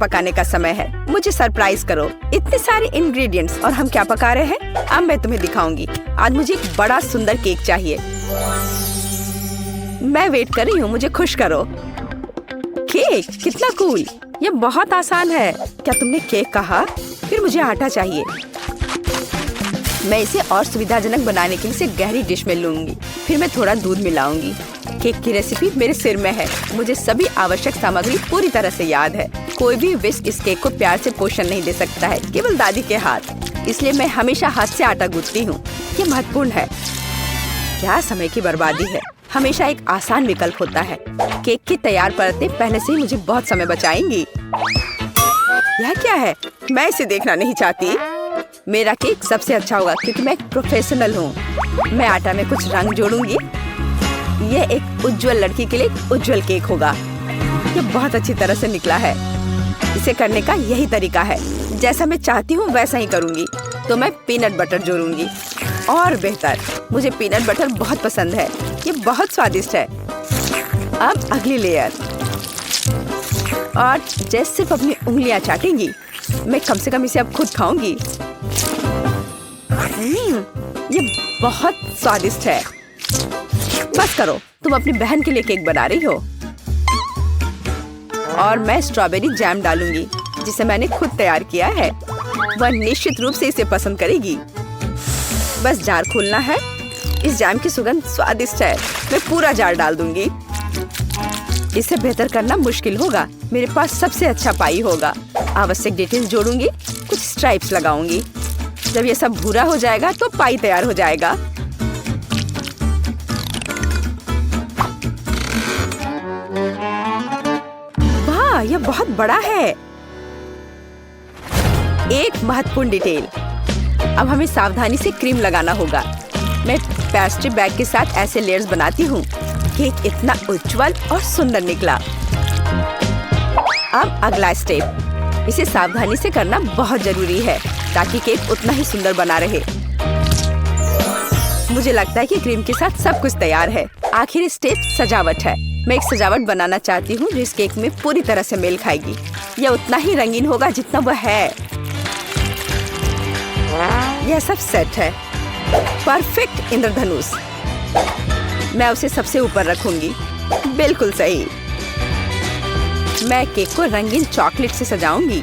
पकाने का समय है। मुझे सरप्राइज करो। इतने सारे इंग्रेडिएंट्स और हम क्या पका रहे हैं अब मैं तुम्हें दिखाऊंगी। आज मुझे एक बड़ा सुंदर केक चाहिए। मैं वेट कर रही हूँ, मुझे खुश करो। केक कितना कूल। ये बहुत आसान है। क्या तुमने केक कहा? फिर मुझे आटा चाहिए। मैं इसे और सुविधाजनक बनाने के लिए इसे गहरी डिश में लूंगी। फिर मैं थोड़ा दूध मिलाऊंगी। केक की रेसिपी मेरे सिर में है। मुझे सभी आवश्यक सामग्री पूरी तरह से याद है। कोई भी विस्क इस केक को प्यार से पोषण नहीं दे सकता है, केवल दादी के हाथ। इसलिए मैं हमेशा हाथ से आटा गूंथती हूँ। ये महत्वपूर्ण है। क्या समय की बर्बादी है। हमेशा एक आसान विकल्प होता है। केक की तैयार परतें पहले से ही मुझे बहुत समय बचाएंगी। यह क्या है? मैं इसे देखना नहीं चाहती। मेरा केक सबसे अच्छा होगा क्योंकि मैं एक प्रोफेशनल हूँ। मैं आटा में कुछ रंग जोड़ूंगी। यह एक उज्जवल लड़की के लिए उज्जवल केक होगा। ये बहुत अच्छी तरह से निकला है। इसे करने का यही तरीका है। जैसा मैं चाहती हूँ वैसा ही करूँगी। तो मैं पीनट बटर जोड़ूंगी। और बेहतर, मुझे पीनट बटर बहुत पसंद है। ये बहुत स्वादिष्ट है। अब अगली लेयर। और जैसे सिर्फ अपनी उंगलियां चाटेंगी, मैं कम से कम इसे अब खुद खाऊंगी। ये बहुत स्वादिष्ट है। बस करो, तुम अपनी बहन के लिए केक बना रही हो। और मैं स्ट्रॉबेरी जैम डालूंगी जिसे मैंने खुद तैयार किया है। वह निश्चित रूप से इसे पसंद करेगी। बस जार खोलना है। इस जैम की सुगंध स्वादिष्ट है। मैं पूरा जार डाल दूंगी। इसे बेहतर करना मुश्किल होगा। मेरे पास सबसे अच्छा पाई होगा। आवश्यक डिटेल्स जोड़ूंगी। कुछ स्ट्राइप्स लगाऊंगी। जब ये सब भूरा हो जाएगा तो पाई तैयार हो जाएगा। वाह, यह बहुत बड़ा है। एक महत्वपूर्ण डिटेल। अब हमें सावधानी से क्रीम लगाना होगा। मैं पेस्ट्री बैग के साथ ऐसे लेयर्स बनाती हूँ। केक इतना उज्जवल और सुंदर निकला। अब अगला स्टेप। इसे सावधानी से करना बहुत जरूरी है ताकि केक उतना ही सुंदर बना रहे। मुझे लगता है कि क्रीम के साथ सब कुछ तैयार है। आखिरी स्टेप सजावट है। मैं एक सजावट बनाना चाहती हूँ जो इस केक में पूरी तरह से मेल खाएगी। यह उतना ही रंगीन होगा जितना वह है। यह सब सेट है। परफेक्ट इंद्रधनुष। मैं उसे सबसे ऊपर रखूंगी। बिल्कुल सही। मैं केक को रंगीन चॉकलेट से सजाऊंगी।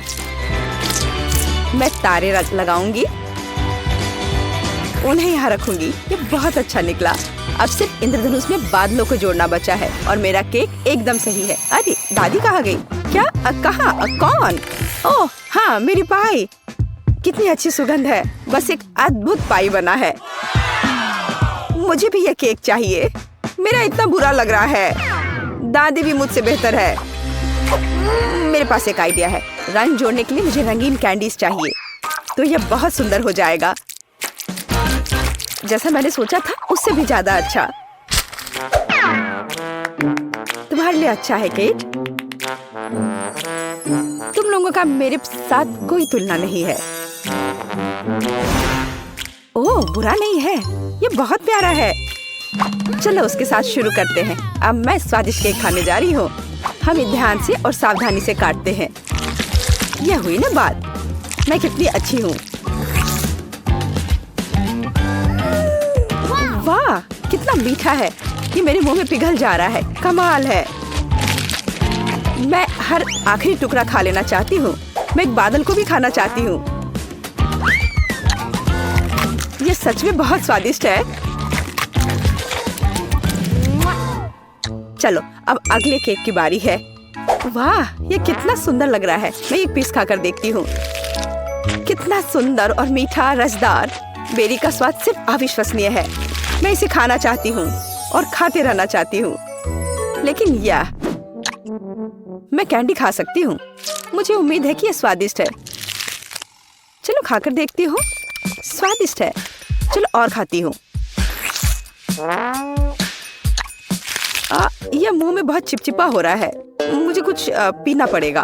मैं तारे लगाऊंगी। उन्हें यहाँ रखूंगी। ये बहुत अच्छा निकला। अब सिर्फ इंद्रधनुष में बादलों को जोड़ना बचा है और मेरा केक एकदम सही है। अरे दादी कहाँ गई? क्या? कहाँ? कौन? ओह हाँ, मेरी पाई। कितनी अच्छी सुगंध है। बस एक अद्भुत पाई बना है। मुझे भी यह केक चाहिए। मेरा इतना बुरा लग रहा है। दादी भी मुझसे बेहतर है। मेरे पास एक आइडिया है। रंग जोड़ने के लिए मुझे रंगीन कैंडीज चाहिए। तो यह बहुत सुंदर हो जाएगा। जैसा मैंने सोचा था उससे भी ज्यादा अच्छा। तुम्हारे लिए अच्छा है केट। तुम लोगों का मेरे साथ कोई तुलना नहीं है। ओह, बुरा नहीं है। ये बहुत प्यारा है। चलो उसके साथ शुरू करते हैं। अब मैं स्वादिष्ट केक खाने जा रही हूँ। हम ध्यान से और सावधानी से काटते हैं। यह हुई ना बात। मैं कितनी अच्छी हूँ। वाह, कितना मीठा है। ये मेरे मुंह में पिघल जा रहा है। कमाल है। मैं हर आखिरी टुकड़ा खा लेना चाहती हूँ। मैं एक बादल को भी खाना चाहती हूँ। ये सच में बहुत स्वादिष्ट है। चलो अब अगले केक की बारी है। वाह, ये कितना सुंदर लग रहा है। मैं एक पीस खाकर देखती हूँ। कितना सुंदर और मीठा, रसदार। बेरी का स्वाद सिर्फ अविश्वसनीय है। मैं इसे खाना चाहती हूँ और खाते रहना चाहती हूँ। लेकिन यह मैं कैंडी खा सकती हूँ। मुझे उम्मीद है कि यह स्वादिष्ट है। चलो खाकर देखती हूँ। स्वादिष्ट है। चलो और खाती हूँ। यह मुंह में बहुत चिपचिपा हो रहा है। मुझे कुछ पीना पड़ेगा।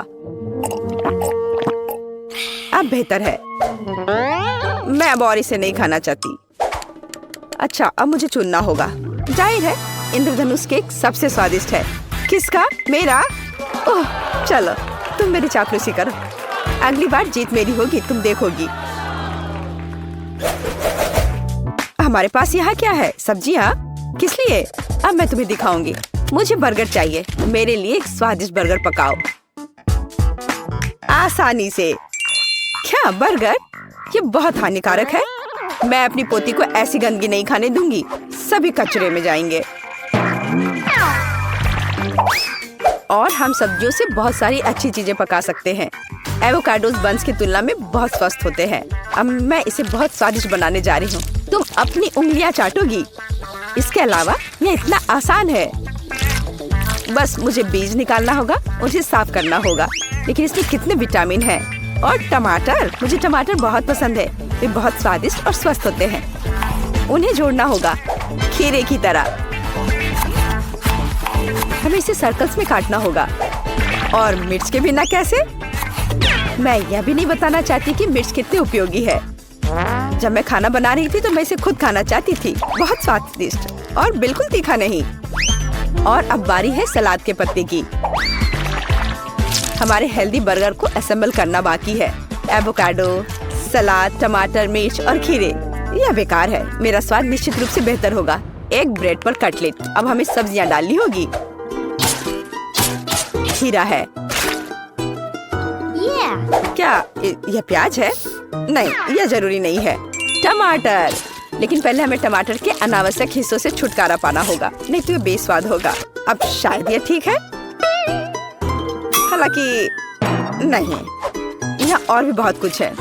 अब बेहतर है। मैं अब और इसे नहीं खाना चाहती। अच्छा, अब मुझे चुनना होगा। जाहिर है इंद्रधनुष केक सबसे स्वादिष्ट है। किसका? मेरा? ओह, चलो तुम मेरी चापलूसी करो। अगली बार जीत मेरी होगी, तुम देखोगी। हमारे पास यहाँ क्या है? सब्जियाँ? किस लिए? अब मैं तुम्हें दिखाऊंगी। मुझे बर्गर चाहिए। मेरे लिए एक स्वादिष्ट बर्गर पकाओ आसानी से। क्या बर्गर? ये बहुत हानिकारक है। मैं अपनी पोती को ऐसी गंदगी नहीं खाने दूंगी। सभी कचरे में जाएंगे। और हम सब्जियों से बहुत सारी अच्छी चीजें पका सकते हैं। एवोकाडोस बंस की तुलना में बहुत स्वस्थ होते हैं। अब मैं इसे बहुत स्वादिष्ट बनाने जा रही हूँ। तुम अपनी उंगलियां चाटोगी। इसके अलावा यह इतना आसान है। बस मुझे बीज निकालना होगा, उसे साफ करना होगा। लेकिन इसमें कितने विटामिन हैं। और टमाटर, मुझे टमाटर बहुत पसंद है। वे बहुत स्वादिष्ट और स्वस्थ होते हैं। उन्हें जोड़ना होगा खीरे की तरह। हमें इसे सर्कल्स में काटना होगा। और मिर्च के बिना कैसे? मैं यह भी नहीं बताना चाहती कि मिर्च कितनी उपयोगी है। जब मैं खाना बना रही थी तो मैं इसे खुद खाना चाहती थी। बहुत स्वादिष्ट और बिल्कुल तीखा नहीं। और अब बारी है सलाद के पत्ते की। हमारे हेल्दी बर्गर को असेंबल करना बाकी है। एवोकाडो, सलाद, टमाटर, मिर्च और खीरे। यह बेकार है। मेरा स्वाद निश्चित रूप से बेहतर होगा। एक ब्रेड पर कटलेट। अब हमें सब्जियां डालनी होगी। खीरा है। क्या यह प्याज है? नहीं, यह जरूरी नहीं है। टमाटर। लेकिन पहले हमें टमाटर के अनावश्यक हिस्सों से छुटकारा पाना होगा, नहीं तो यह बेस्वाद होगा। अब शायद यह ठीक है, हालांकि नहीं। यहाँ और भी बहुत कुछ है।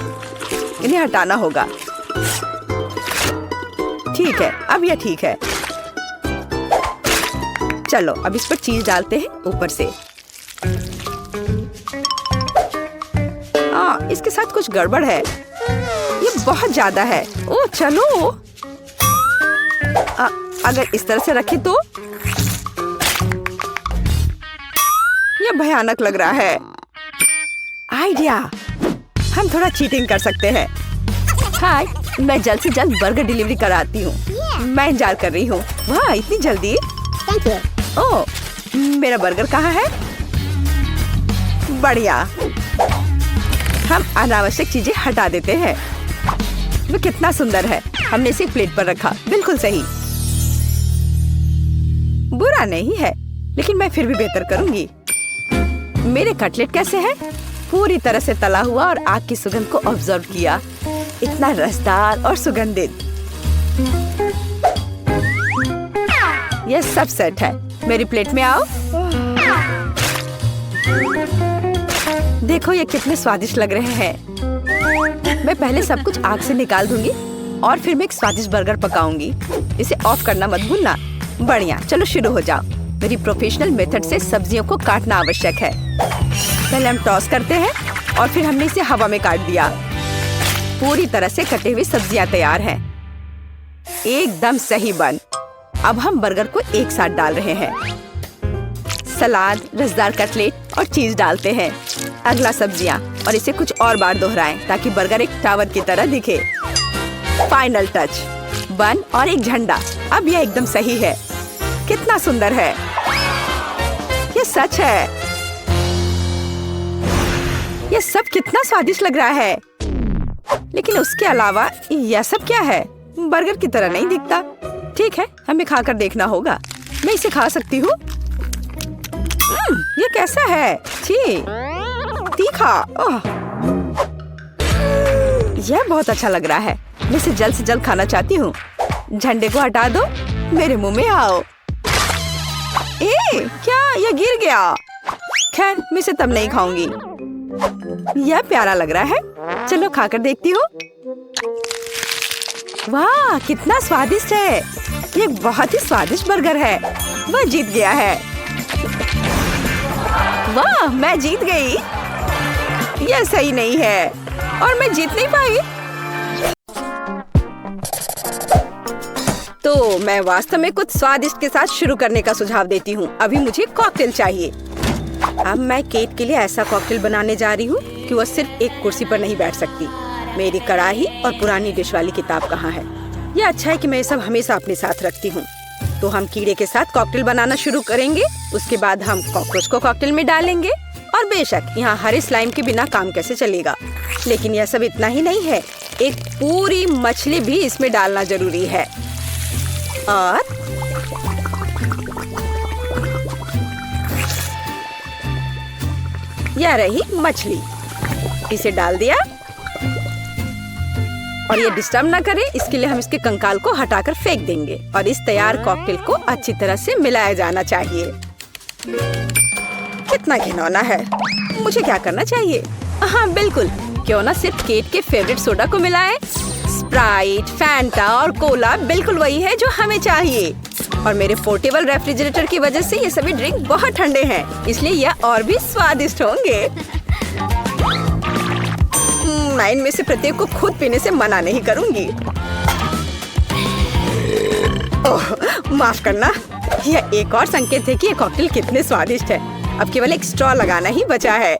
इन्हें हटाना होगा। ठीक है, अब यह ठीक है। चलो अब इस पर चीज डालते हैं ऊपर से। इसके साथ कुछ गड़बड़ है। ये बहुत ज्यादा है। ओह चलो, अगर इस तरह से रखे तो ये भयानक लग रहा है। आइडिया, हम थोड़ा चीटिंग कर सकते हैं। हाय, मैं जल्द से जल्द बर्गर डिलीवरी कराती हूँ। मैं इंतजार कर रही हूँ। वाह, इतनी जल्दी? ओह, मेरा बर्गर कहाँ है? बढ़िया। हम अनावश्यक चीजें हटा देते हैं। वो कितना सुंदर है। हमने इसे प्लेट पर रखा। बिल्कुल सही। बुरा नहीं है, लेकिन मैं फिर भी बेहतर करूंगी। मेरे कटलेट कैसे हैं? पूरी तरह से तला हुआ और आग की सुगंध को ऑब्जर्व किया। इतना रसदार और सुगंधित। यह सब सेट है। मेरी प्लेट में आओ। देखो ये कितने स्वादिष्ट लग रहे हैं। मैं पहले सब कुछ आग से निकाल दूंगी और फिर मैं एक स्वादिष्ट बर्गर पकाऊंगी। इसे ऑफ करना मत भूलना। बढ़िया, चलो शुरू हो जाओ। मेरी प्रोफेशनल मेथड से सब्जियों को काटना आवश्यक है। पहले हम टॉस करते हैं और फिर हमने इसे हवा में काट दिया। पूरी तरह से कटे हुए सब्जियां तैयार हैं। एकदम सही बन। अब हम बर्गर को एक साथ डाल रहे हैं। सलाद, रसदार कटलेट और चीज डालते हैं। अगला सब्जियां और इसे कुछ और बार दोहराएं ताकि बर्गर एक टावर की तरह दिखे। फाइनल टच, बन और एक झंडा। अब यह एकदम सही है। कितना सुंदर है। ये सच है। यह सब कितना स्वादिष्ट लग रहा है। लेकिन उसके अलावा यह सब क्या है? बर्गर की तरह नहीं दिखता। ठीक है, हमें खाकर देखना होगा। मैं इसे खा सकती हूँ। ये कैसा है? छी, तीखा। यह बहुत अच्छा लग रहा है। मैं इसे जल्द से जल्द खाना चाहती हूँ। झंडे को हटा दो। मेरे मुंह में आओ। क्या यह गिर गया? खैर, मैं इसे तब नहीं खाऊंगी। यह प्यारा लग रहा है। चलो खाकर देखती हूँ। वाह, कितना स्वादिष्ट है। ये बहुत ही स्वादिष्ट बर्गर है। वह जीत गया है। वाह, मैं जीत गई। यह सही नहीं है और मैं जीत नहीं पाई। तो मैं वास्तव में कुछ स्वादिष्ट के साथ शुरू करने का सुझाव देती हूँ। अभी मुझे कॉकटेल चाहिए। अब मैं केट के लिए ऐसा कॉकटेल बनाने जा रही हूँ कि वह सिर्फ एक कुर्सी पर नहीं बैठ सकती। मेरी कढ़ाई और पुरानी डिश वाली किताब कहाँ है? यह अच्छा है कि मैं ये सब हमेशा अपने साथ रखती हूँ। तो हम कीड़े के साथ कॉकटेल बनाना शुरू करेंगे। उसके बाद हम कॉकरोच को कॉकटेल में डालेंगे और बेशक यहाँ हरे स्लाइम के बिना काम कैसे चलेगा। लेकिन यह सब इतना ही नहीं है, एक पूरी मछली भी इसमें डालना जरूरी है। और यह रही मछली, इसे डाल दिया। और ये डिस्टर्ब ना करे इसके लिए हम इसके कंकाल को हटाकर फेंक देंगे। और इस तैयार कॉकटेल को अच्छी तरह से मिलाया जाना चाहिए। कितना घिनौना है, मुझे क्या करना चाहिए? हाँ बिल्कुल, क्यों ना सिर्फ केट के फेवरेट सोडा को मिलाएं। स्प्राइट, फैंटा और कोला बिल्कुल वही है जो हमें चाहिए। और मेरे पोर्टेबल रेफ्रिजरेटर की वजह से ये सभी ड्रिंक बहुत ठंडे हैं, इसलिए यह और भी स्वादिष्ट होंगे। मैं इनमें से प्रत्येक को खुद पीने से मना नहीं करूंगी। ओह, माफ करना, यह एक और संकेत है कि ये कॉकटेल कितने स्वादिष्ट है। अब केवल एक स्ट्रॉ लगाना ही बचा है।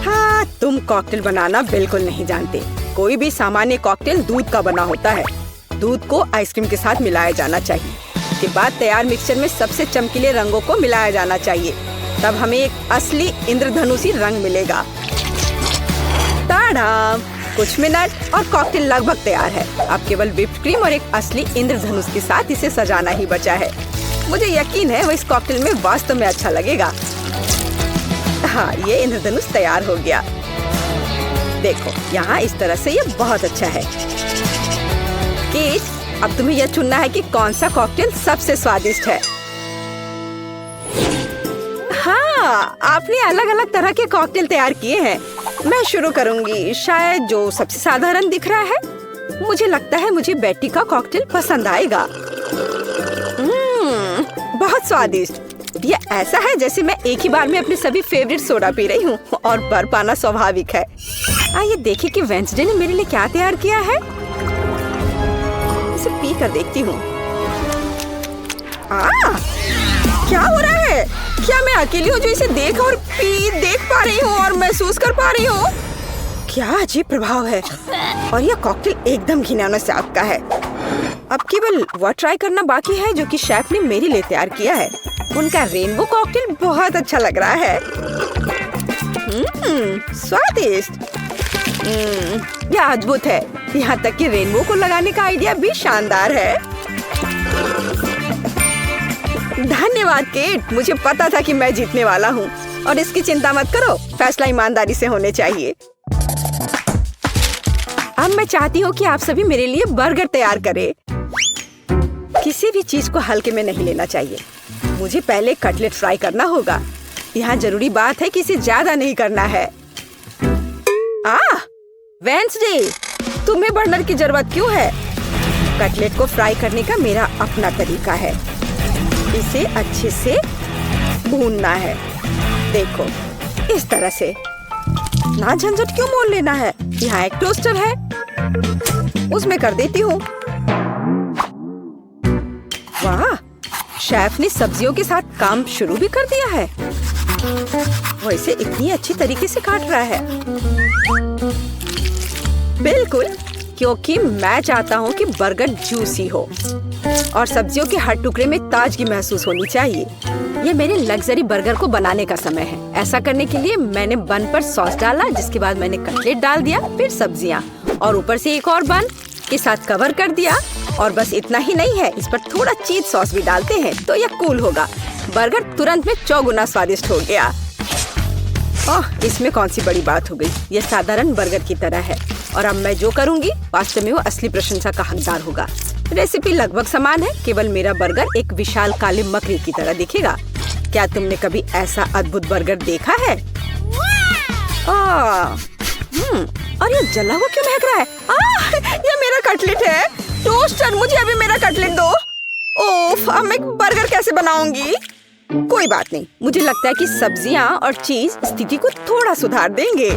हाँ, तुम कॉकटेल बनाना बिल्कुल नहीं जानते। कोई भी सामान्य कॉकटेल दूध का बना होता है। दूध को आइसक्रीम के साथ मिलाया जाना चाहिए। इसके बाद तैयार मिक्सचर में सबसे चमकीले रंगों को मिलाया जाना चाहिए। तब हमें एक असली इंद्रधनुषी रंग मिलेगा। टाडा! कुछ मिनट और कॉकटेल लगभग तैयार है। अब केवल व्हिप्ड क्रीम और एक असली इंद्रधनुष के साथ इसे सजाना ही बचा है। मुझे यकीन है वो इस कॉकटेल में वास्तव में अच्छा लगेगा। हाँ, ये इंद्रधनुष तैयार हो गया। देखो, यहाँ इस तरह से ये बहुत अच्छा है। केट, अब तुम्हें यह चुनना है कि कौन सा कॉकटेल सबसे स्वादिष्ट है। हाँ, आपने अलग अलग तरह के कॉकटेल तैयार किए हैं। मैं शुरू करूंगी, शायद जो सबसे साधारण दिख रहा है। मुझे लगता है मुझे बेटी का कॉकटेल पसंद आएगा। बहुत स्वादिष्ट। ये ऐसा है जैसे मैं एक ही बार में अपने सभी फेवरेट सोडा पी रही हूँ और बर्फ पाना स्वाभाविक है। आइए देखें कि वेंसडे ने मेरे लिए क्या तैयार किया है। इसे पी कर देखती हूँ। क्या हो रहा है? क्या मैं अकेली हूँ जो इसे देख पा रही हूँ और महसूस कर पा रही हूँ? क्या अजीब प्रभाव है। और यह कॉकटेल एकदम घिनौना स्वाद का है। अब केवल वह ट्राई करना बाकी है जो कि शेफ ने मेरे लिए तैयार किया है। उनका रेनबो कॉकटेल बहुत अच्छा लग रहा है। स्वादिष्ट। यह अद्भुत है। यहाँ तक कि रेनबो को लगाने का आइडिया भी शानदार है। धन्यवाद केट, मुझे पता था कि मैं जीतने वाला हूँ। और इसकी चिंता मत करो, फैसला ईमानदारी से होने चाहिए। अब मैं चाहती हूँ कि आप सभी मेरे लिए बर्गर तैयार करें। किसी भी चीज को हल्के में नहीं लेना चाहिए। मुझे पहले कटलेट फ्राई करना होगा। यहाँ जरूरी बात है कि इसे ज्यादा नहीं करना है। वेंसडे, तुम्हें बर्नर की जरूरत क्यों है? कटलेट को फ्राई करने का मेरा अपना तरीका है। इसे अच्छे से भूनना है। देखो, इस तरह से। ना झंझट क्यों मोल लेना है? यहाँ एक टोस्टर है, उसमें कर देती हूँ। वाह, शेफ ने सब्जियों के साथ काम शुरू भी कर दिया है। वो इसे इतनी अच्छी तरीके से काट रहा है। बिल्कुल, क्योंकि मैं चाहता हूँ कि बर्गर जूसी हो और सब्जियों के हर टुकड़े में ताजगी महसूस होनी चाहिए। ये मेरे लग्जरी बर्गर को बनाने का समय है। ऐसा करने के लिए मैंने बन पर सॉस डाला, जिसके बाद मैंने कटलेट डाल दिया, फिर सब्जियाँ और ऊपर से एक और बन के साथ कवर कर दिया। और बस इतना ही नहीं है, इस पर थोड़ा चीज सॉस भी डालते हैं तो यह कूल होगा। बर्गर तुरंत में 4 गुना स्वादिष्ट हो गया। ओह, इसमें कौन सी बड़ी बात हो गई। यह साधारण बर्गर की तरह है और अब मैं जो करूंगी वास्तव में वो असली प्रशंसा का हकदार होगा। रेसिपी लगभग समान है, केवल मेरा बर्गर एक विशाल काले मकड़ी की तरह दिखेगा। क्या तुमने कभी ऐसा अद्भुत बर्गर देखा है? और ये जला हुआ क्यों महक रहा है? ये मेरा कटलेट है। टोस्टर, मुझे अभी मेरा कटलेट दो। ओफ, अब मैं बर्गर कैसे बनाऊंगी? कोई बात नहीं, मुझे लगता है कि सब्जियां और चीज स्थिति को थोड़ा सुधार देंगे।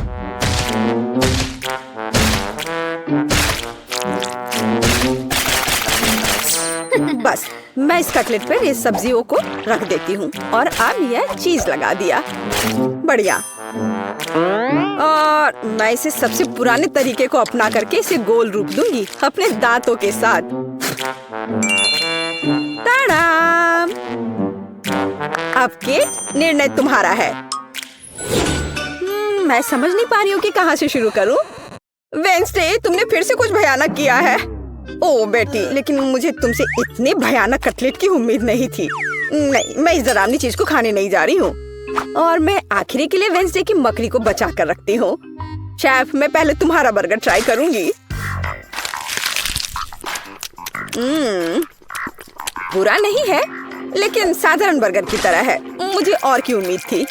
बस मैं इस कटलेट पर इस सब्जियों को रख देती हूँ और अब यह चीज लगा दिया। बढ़िया। और मैं इसे सबसे पुराने तरीके को अपना करके इसे गोल रूप दूंगी अपने दांतों के साथ। ताड़ाम! अब के निर्णय तुम्हारा है। मैं समझ नहीं पा रही हूँ कि कहाँ से शुरू करूँ। वेंसडे, तुमने फिर से कुछ भयानक किया है। ओ बेटी, लेकिन मुझे तुमसे इतने भयानक कटलेट की उम्मीद नहीं थी। नहीं, मैं इस डरावनी चीज को खाने नहीं जा रही हूँ। और मैं आखिरी के लिए वेंसडे की मकड़ी को बचा कर रखती हूँ। शेफ, मैं पहले तुम्हारा बर्गर ट्राई करूंगी। बुरा नहीं है, लेकिन साधारण बर्गर की तरह है। मुझे और की उम्मीद थी।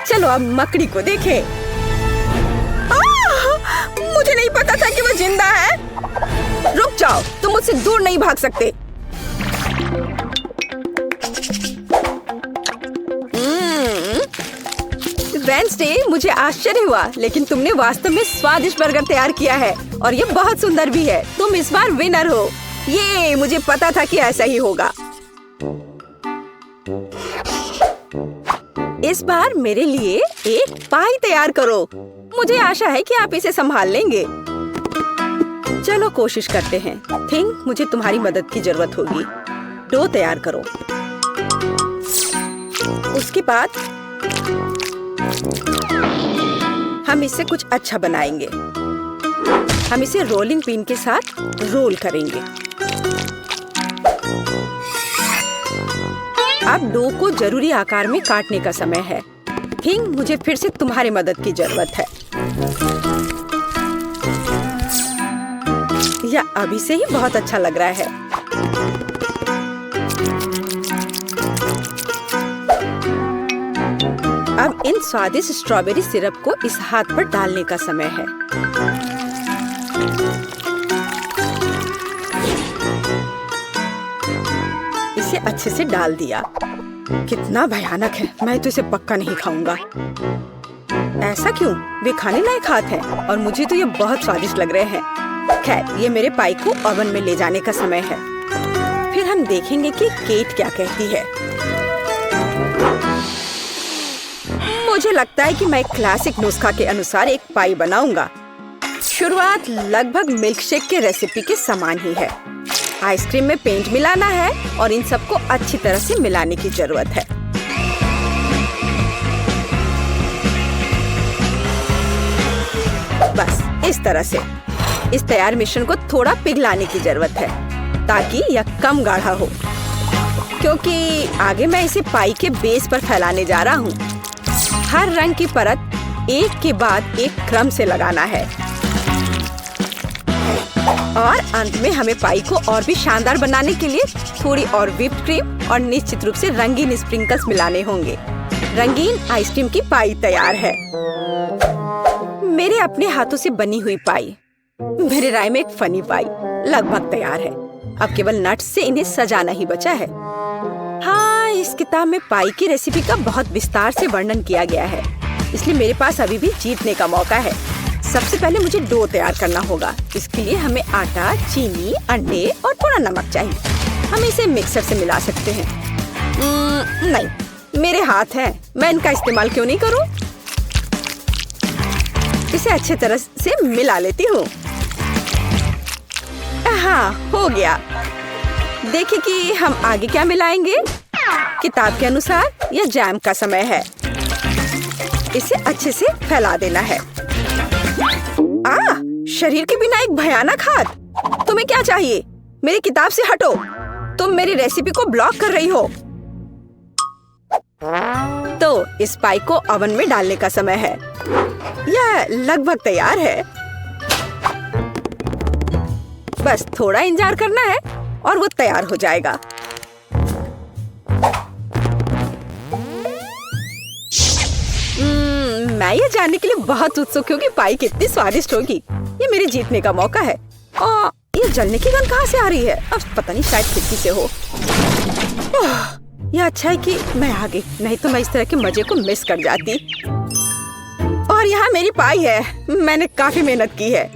चलो अब मकड़ी को देखें। मुझे नहीं पता था कि वो जिंदा है। रुक जाओ, तुम मुझसे दूर नहीं भाग सकते। वेंसडे, मुझे आश्चर्य हुआ, लेकिन तुमने वास्तव में स्वादिष्ट बर्गर तैयार किया है और ये बहुत सुंदर भी है। तुम इस बार विनर हो। ये मुझे पता था कि ऐसा ही होगा। इस बार मेरे लिए एक पाई तैयार करो। मुझे आशा है कि आप इसे संभाल लेंगे। चलो कोशिश करते हैं। थिंक मुझे तुम्हारी मदद की जरूरत होगी। डो तैयार करो। उसके बाद हम इससे कुछ अच्छा बनाएंगे। हम इसे रोलिंग पिन के साथ रोल करेंगे। अब डो को जरूरी आकार में काटने का समय है। थिंक मुझे फिर से तुम्हारी मदद की जरूरत है। यह अभी से ही बहुत अच्छा लग रहा है। अब इन स्वादिष्ट स्ट्रॉबेरी सिरप को इस हाथ पर डालने का समय है। इसे अच्छे से डाल दिया। कितना भयानक है। मैं तो इसे पक्का नहीं खाऊंगा। ऐसा क्यों? वे खाने लायक हाथ हैं और मुझे तो ये बहुत स्वादिष्ट लग रहे हैं। खैर, ये मेरे पाई को ओवन में ले जाने का समय है। फिर हम देखेंगे कि केट क्या कहती है। मुझे लगता है कि मैं क्लासिक नुस्खा के अनुसार एक पाई बनाऊंगा। शुरुआत लगभग मिल्कशेक के रेसिपी के समान ही है। आइसक्रीम में पेंट मिलाना है और इन सबको अच्छी तरह से मिलाने की जरूरत है। बस इस तरह से। इस तैयार मिश्रण को थोड़ा पिघलाने की जरूरत है ताकि यह कम गाढ़ा हो, क्योंकि आगे मैं इसे पाई के बेस पर फैलाने जा रहा हूँ। हर रंग की परत एक के बाद एक क्रम से लगाना है और अंत में हमें पाई को और भी शानदार बनाने के लिए थोड़ी और व्हिप्ड क्रीम और निश्चित रूप से रंगीन स्प्रिंकल्स मिलाने होंगे। रंगीन आइसक्रीम की पाई तैयार है। मेरे अपने हाथों से बनी हुई पाई, मेरे राय में एक फनी पाई लगभग तैयार है। अब केवल नट्स से इन्हें सजाना ही बचा है। हाँ, इस किताब में पाई की रेसिपी का बहुत विस्तार से वर्णन किया गया है, इसलिए मेरे पास अभी भी जीतने का मौका है। सबसे पहले मुझे डो तैयार करना होगा। इसके लिए हमें आटा, चीनी, अंडे और थोड़ा नमक चाहिए। हम इसे मिक्सर से मिला सकते हैं। नहीं, मेरे हाथ हैं, मैं इनका इस्तेमाल क्यों नहीं करूं? इसे अच्छी तरह से मिला लेती हूँ। हाँ, हो गया। देखिए कि हम आगे क्या मिलाएंगे। किताब के अनुसार यह जैम का समय है। इसे अच्छे से फैला देना है। शरीर के बिना एक भयानक हाथ। तुम्हें क्या चाहिए? मेरी किताब से हटो। तुम मेरी रेसिपी को ब्लॉक कर रही हो। तो इस पाई को ओवन में डालने का समय है। यह लगभग तैयार है। बस थोड़ा इंतजार करना है और वो तैयार हो जाएगा। मैं ये जानने के लिए बहुत उत्सुक हूँ कि पाई कितनी स्वादिष्ट होगी। ये मेरे जीतने का मौका है। और ये जलने की गंध कहाँ से आ रही है? अब पता नहीं, शायद खिड़की से हो। यह अच्छा है कि मैं आ गई, नहीं तो मैं इस तरह के मजे को मिस कर जाती। और यहाँ मेरी पाई है। मैंने काफी मेहनत की है।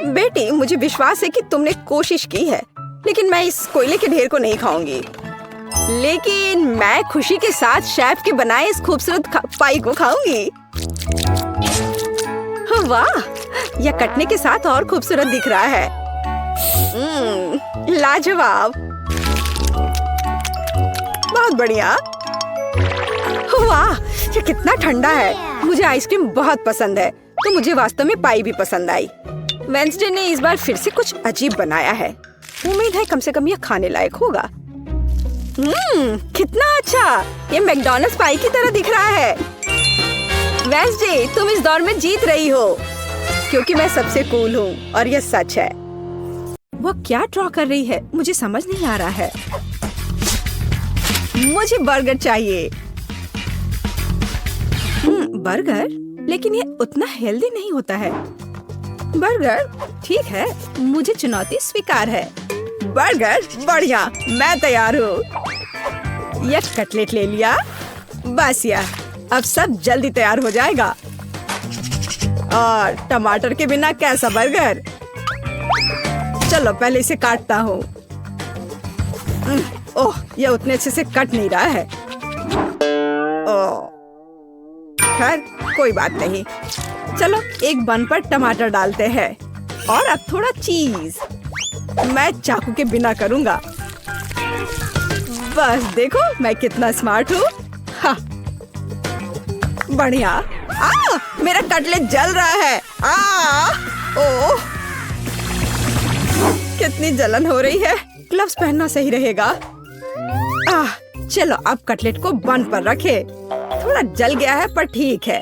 बेटी, मुझे विश्वास है कि तुमने कोशिश की है, लेकिन मैं इस कोयले के ढेर को नहीं खाऊंगी। लेकिन मैं खुशी के साथ शेफ के बनाए इस खूबसूरत पाई को खाऊंगी। वाह, यह कटने के साथ और खूबसूरत दिख रहा है। लाजवाब, बहुत बढ़िया। वाह, ये कितना ठंडा है। मुझे आइसक्रीम बहुत पसंद है, तो मुझे वास्तव में पाई भी पसंद आई। वेंसडे ने इस बार फिर से कुछ अजीब बनाया है। उम्मीद है कम से कम ये खाने लायक होगा। कितना अच्छा! ये मैकडॉनल्ड्स पाई की तरह दिख रहा है। वेंसडे, तुम इस दौर में जीत रही हो, क्योंकि मैं सबसे कूल हूँ और ये सच है। वो क्या ड्रॉ कर रही है, मुझे समझ नहीं आ रहा है। मुझे बर्गर चाहिए। बर्गर? लेकिन ये उतना हेल्दी नहीं होता है। बर्गर ठीक है, मुझे चुनौती स्वीकार है। बर्गर बढ़िया, मैं तैयार हूँ। यह कटलेट ले लिया, बस यार अब सब जल्दी तैयार हो जाएगा। और टमाटर के बिना कैसा बर्गर? चलो पहले इसे काटता हूँ। ओह, यह उतने अच्छे से कट नहीं रहा है। ओह, खैर कोई बात नहीं। चलो एक बन पर टमाटर डालते हैं और अब थोड़ा चीज। मैं चाकू के बिना करूँगा। बस देखो मैं कितना स्मार्ट हूँ। हाँ, बढ़िया। मेरा कटलेट जल रहा है। ओह, कितनी जलन हो रही है। ग्लव्स पहनना सही रहेगा। चलो अब कटलेट को बन पर रखे। थोड़ा जल गया है पर ठीक है।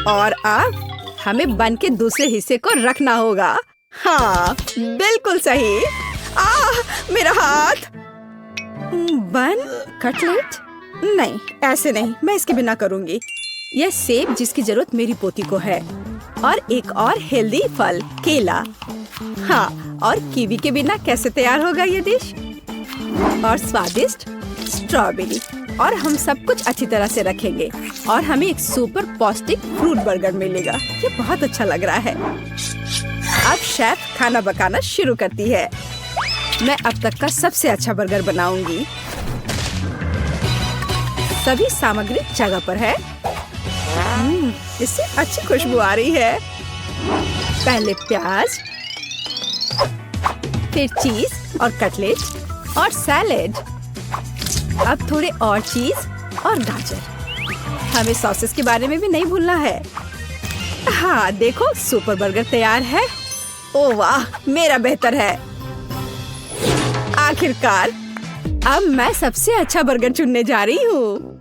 और अब हमें बन के दूसरे हिस्से को रखना होगा। हाँ, बिल्कुल सही। मेरा हाथ। बन, कटलेट? नहीं, ऐसे नहीं, मैं इसके बिना करूँगी। यह सेब जिसकी जरूरत मेरी पोती को है, और एक और हेल्दी फल केला। हाँ, और कीवी के बिना कैसे तैयार होगा ये डिश? और स्वादिष्ट स्ट्रॉबेरी। और हम सब कुछ अच्छी तरह से रखेंगे और हमें एक सुपर पौष्टिक फ्रूट बर्गर मिलेगा। ये बहुत अच्छा लग रहा है। अब शेफ खाना पकाना शुरू करती है। मैं अब तक का सबसे अच्छा बर्गर बनाऊंगी। सभी सामग्री जगह पर है। इससे अच्छी खुशबू आ रही है। पहले प्याज, फिर चीज और कटलेट और सैलेड। अब थोड़े और चीज और गाजर। हमें सॉसेस के बारे में भी नहीं भूलना है। हाँ देखो, सुपर बर्गर तैयार है। ओह वाह, मेरा बेहतर है। आखिरकार अब मैं सबसे अच्छा बर्गर चुनने जा रही हूँ।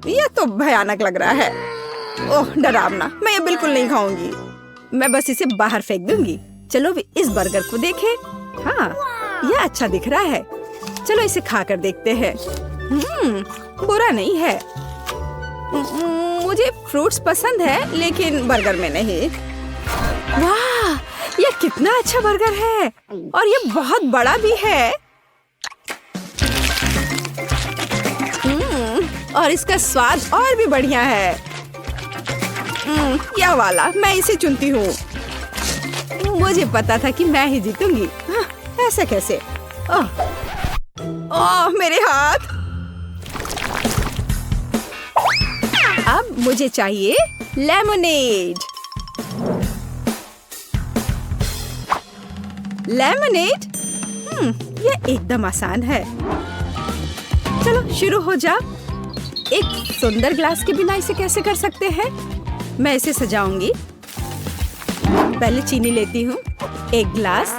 यह तो भयानक लग रहा है। ओह डरावना, मैं ये बिल्कुल नहीं खाऊंगी। मैं बस इसे बाहर फेंक दूंगी। चलो भी इस बर्गर को देखें। हाँ, यह अच्छा दिख रहा है। चलो इसे खाकर देखते हैं। बुरा नहीं है। मुझे फ्रूट्स पसंद है, लेकिन बर्गर में नहीं। वाह, यह कितना अच्छा बर्गर है और यह बहुत बड़ा भी है। और इसका स्वाद और भी बढ़िया है। यह वाला, मैं इसे चुनती हूँ। मुझे पता था कि मैं ही जीतूंगी। ऐसे कैसे? ओह मेरे हाथ। अब मुझे चाहिए लेमनेड। लेमनेड? यह एकदम आसान है। चलो शुरू हो जा। एक सुंदर ग्लास के बिना इसे कैसे कर सकते हैं? मैं इसे सजाऊंगी। पहले चीनी लेती हूँ, एक ग्लास,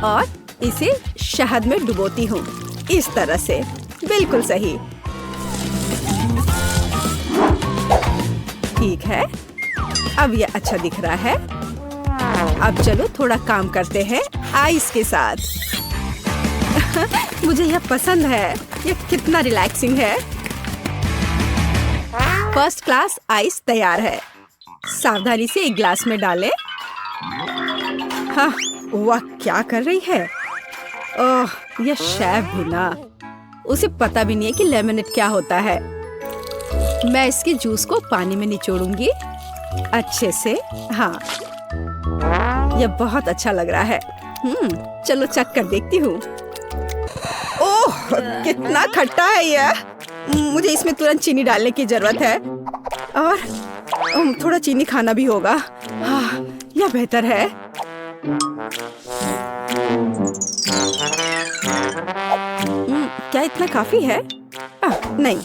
और इसे शहद में डुबोती हूँ। इस तरह से, बिल्कुल सही। ठीक है, अब यह अच्छा दिख रहा है। अब चलो थोड़ा काम करते हैं आइस के साथ। मुझे यह पसंद है। यह कितना रिलैक्सिंग है। फर्स्ट क्लास आइस तैयार है। सावधानी से एक ग्लास में डालें। हाँ, वाह क्या कर रही है। ओह, यह शेफ भी ना, उसे पता भी नहीं है कि लेमनेड क्या होता है। मैं इसके जूस को पानी में निचोड़ूंगी अच्छे से। हाँ, यह बहुत अच्छा लग रहा है। चलो चख कर देखती हूँ। ओह कितना खट्टा है यह। मुझे इसमें तुरंत चीनी डालने की जरूरत है, और थोड़ा चीनी खाना भी होगा। हाँ, यह बेहतर है। क्या इतना काफी है? नहीं,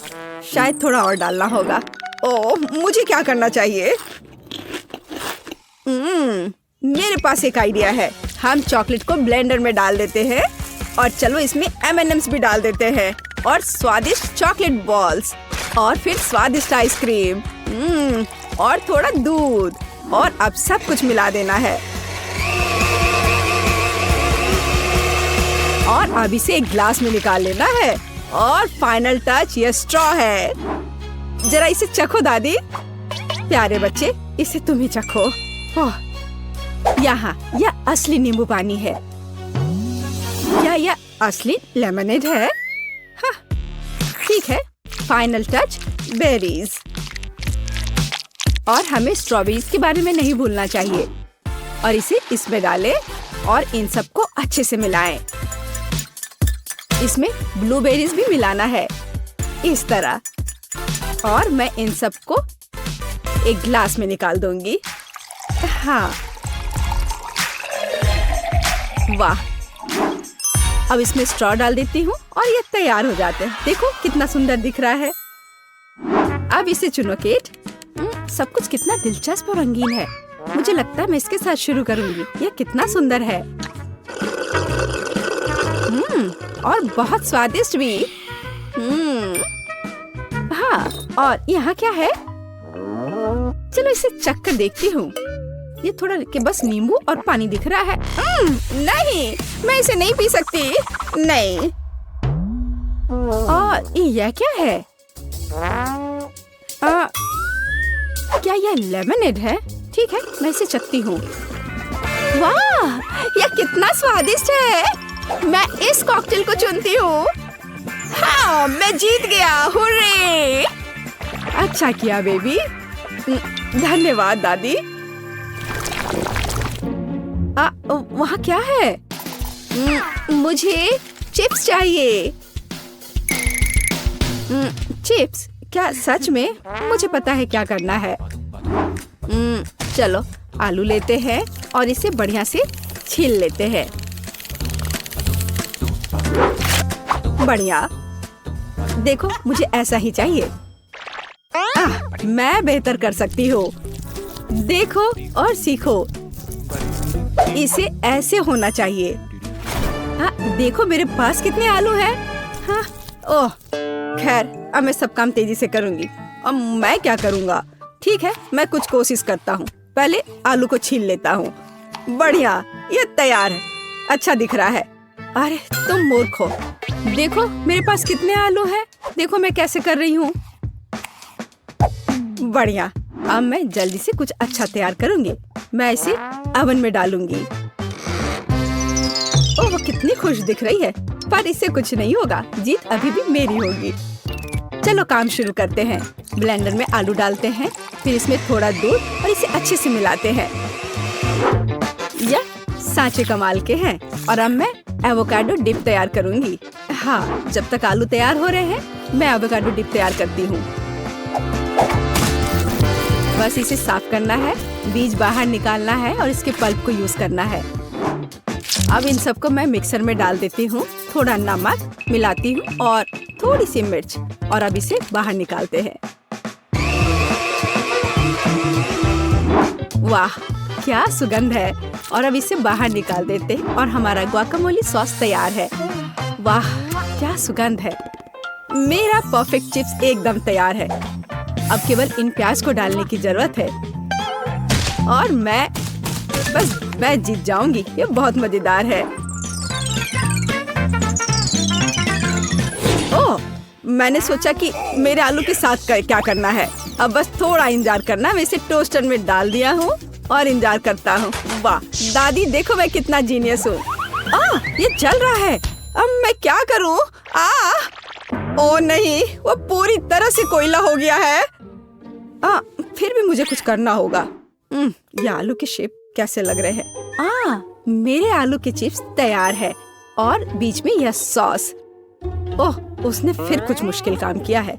शायद थोड़ा और डालना होगा। ओह, मुझे क्या करना चाहिए? मेरे पास एक आइडिया है। हम चॉकलेट को ब्लेंडर में डाल देते हैं और चलो इसमें M&Ms भी डाल देते हैं और स्वादिष्ट चॉकलेट बॉल्स और फिर स्वादिष्ट आइसक्रीम और थोड़ा दूध और अब सब कुछ मिला देना है और अब इसे एक ग्लास में निकाल लेना है और फाइनल टच ये स्ट्रॉ है। जरा इसे चखो दादी। प्यारे बच्चे, इसे तुम ही चखो। ओह, यहाँ यह असली नींबू पानी है। क्या यह असली लेमनेड है? हाँ, ठीक है। फाइनल टच बेरीज और हमें स्ट्रॉबेरीज के बारे में नहीं भूलना चाहिए और इसे इसमें डालें और इन सबको अच्छे से मिलाएं। इसमें ब्लूबेरीज भी मिलाना है इस तरह और मैं इन सबको एक ग्लास में निकाल दूंगी। हाँ, वाह। अब इसमें स्ट्रॉ डाल देती हूँ और ये तैयार हो जाते हैं। देखो कितना सुंदर दिख रहा है। अब इसे चुनो केट। सब कुछ कितना दिलचस्प और रंगीन है। मुझे लगता है मैं इसके साथ शुरू करूंगी। यह कितना सुंदर है। और बहुत स्वादिष्ट भी। हाँ, और यहाँ क्या है? चलो इसे चख कर देखती हूँ। ये थोड़ा के बस नींबू और पानी दिख रहा है। नहीं, मैं इसे नहीं पी सकती। नहीं। और यह क्या है? क्या यह लेमनेड है? ठीक है, मैं इसे चखती हूँ। वाह, यह कितना स्वादिष्ट है। मैं इस कॉकटेल को चुनती हूँ। हाँ, मैं जीत गया। हुर्रे! अच्छा किया बेबी। धन्यवाद दादी। वहाँ क्या है? मुझे चिप्स चाहिए। चिप्स? क्या सच में? मुझे पता है क्या करना है। चलो आलू लेते हैं और इसे बढ़िया से छील लेते हैं। बढ़िया। देखो, मुझे ऐसा ही चाहिए। मैं बेहतर कर सकती हूँ। देखो और सीखो। इसे ऐसे होना चाहिए। देखो मेरे पास कितने आलू हैं। हाँ, ओह, खैर अब मैं सब काम तेजी से करूँगी। अब मैं क्या करूँगा? ठीक है, मैं कुछ कोशिश करता हूँ। पहले आलू को छील लेता हूँ। बढ़िया, ये तैयार है। अच्छा दिख रहा है। अरे तुम मूर्ख हो। देखो मेरे पास कितने आलू हैं। देखो मैं कैसे कर रही हूँ। बढ़िया। अब मैं जल्दी से कुछ अच्छा तैयार करूँगी। मैं इसे ओवन में डालूंगी। ओह, वो कितनी खुश दिख रही है। पर इससे कुछ नहीं होगा। जीत अभी भी मेरी होगी। चलो काम शुरू करते हैं। ब्लेंडर में आलू डालते हैं, फिर इसमें थोड़ा दूध और इसे अच्छे से मिलाते हैं। यह सांचे कमाल के हैं। और अब मैं एवोकाडो डिप तैयार करूंगी। हाँ, जब तक आलू तैयार हो रहे हैं मैं एवोकाडो डिप तैयार करती हूँ। बस इसे साफ करना है, बीज बाहर निकालना है और इसके पल्प को यूज करना है। अब इन सबको मैं मिक्सर में डाल देती हूँ। थोड़ा नमक मिलाती हूँ और थोड़ी सी मिर्च और अब इसे बाहर निकालते हैं। वाह, क्या सुगंध है। और अब इसे बाहर निकाल देते हैं और हमारा गुआकामोली सॉस तैयार है। वाह, क्या सुगंध है। मेरा परफेक्ट चिप्स एकदम तैयार है। अब केवल इन प्याज को डालने की जरूरत है और मैं जीत जाऊंगी। ये बहुत मजेदार है। ओह, मैंने सोचा कि मेरे आलू के साथ क्या करना है। अब बस थोड़ा इंतजार करना। मैं इसे टोस्टर में डाल दिया हूँ और इंतजार करता हूँ। वाह दादी, देखो मैं कितना जीनियस हूँ। ये जल रहा है। अब मैं क्या करूँ? ओ नहीं, वो पूरी तरह से कोयला हो गया है। फिर भी मुझे कुछ करना होगा। ये आलू के शेप कैसे लग रहे हैं? मेरे आलू के चिप्स तैयार है और बीच में यह सॉस। ओह, उसने फिर कुछ मुश्किल काम किया है।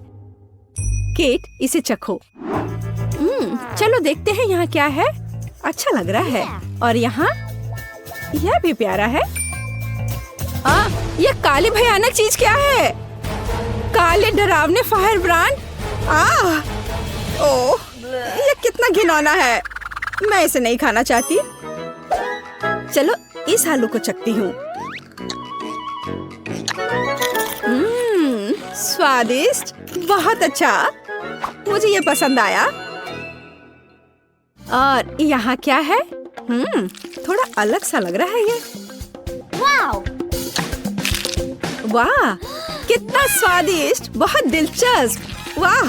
केट, इसे चखो। चलो देखते हैं यहाँ क्या है। अच्छा लग रहा है। और यहाँ यह भी प्यारा है। यह काली भयानक चीज क्या है? काले डरावने फायर ब्रांड। ओह, ये कितना घिनौना है। मैं इसे नहीं खाना चाहती। चलो इस आलू को चखती हूँ। स्वादिष्ट, बहुत अच्छा। मुझे ये पसंद आया। और यहाँ क्या है? थोड़ा अलग सा लग रहा है ये। वाह, कितना स्वादिष्ट, बहुत दिलचस्प। वाह,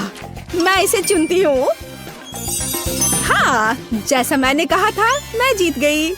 मैं इसे चुनती हूँ। हाँ, जैसा मैंने कहा था, मैं जीत गई।